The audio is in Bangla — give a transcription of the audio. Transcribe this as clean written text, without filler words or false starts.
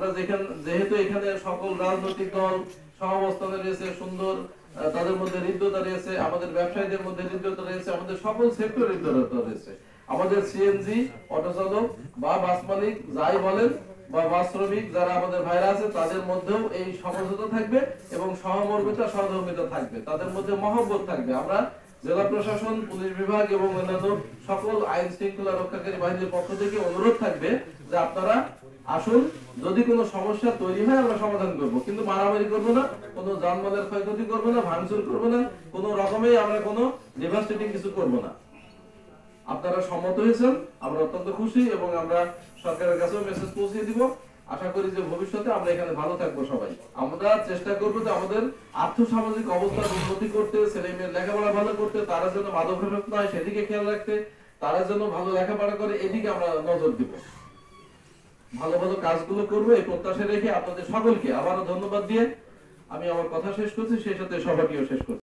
আমরা যেহেতু এখানে সকল রাজনৈতিক দল সহাবস্থানে রয়েছে, সুন্দর তাদের মধ্যে হৃদ্যতা রয়েছে, আমাদের ব্যবসায়ীদের মধ্যে হৃদ্যতা রয়েছে, আমাদের সকল সেক্টর হৃদ্যতা রয়েছে। আমাদের সিএনজি অটো চালক বা বাস মালিক যাই বলেন বা বাস শ্রমিক যারা আমাদের ভাইরা আছে তাদের মধ্যেও এই সমঝোতা থাকবে এবং সহমর্মিতা সহধর্মিতা থাকবে, তাদের মধ্যে মহব্বত থাকবে। আমরা জেলা প্রশাসন, পুলিশ বিভাগ এবং অন্যান্য সকল আইন শৃঙ্খলা রক্ষাকারী বাহিনীর পক্ষ থেকে অনুরোধ থাকবে যে আপনারা আসুন, যদি কোনো সমস্যা তৈরি হয় আমরা সমাধান করব, কিন্তু মারামারি করব না, কোনো যানবাহনের ক্ষয়ক্ষতি করব না, ভাঙচুর করব না, কোনো রকমেই আমরা কোনো ডেভাস্টেটিং কিছু করব না। আপনারা সম্মত হয়েছেন, আমরা অত্যন্ত খুশি এবং আমরা সরকারের কাছেও মেসেজ পৌঁছে দিব। আশা করি যে ভবিষ্যতে আমরা এখানে ভালো থাকবো সবাই। আমরা চেষ্টা করবো যে আমাদের আর্থসামাজিক অবস্থার উন্নতি করতে, ছেলে মেয়ের লেখাপড়া ভালো করতে, তারা যেন মাদকাসক্ত নয় সেদিকে খেয়াল রাখতে, তারা যেন ভালো লেখাপড়া করে এদিকে আমরা নজর দিব। ভালো ভালো কাজগুলো করবো এই প্রত্যাশা রেখে আপনাদের সকলকে আবারও ধন্যবাদ দিয়ে আমি আমার কথা শেষ করছি, সেই সাথে সভাটিও শেষ করছি।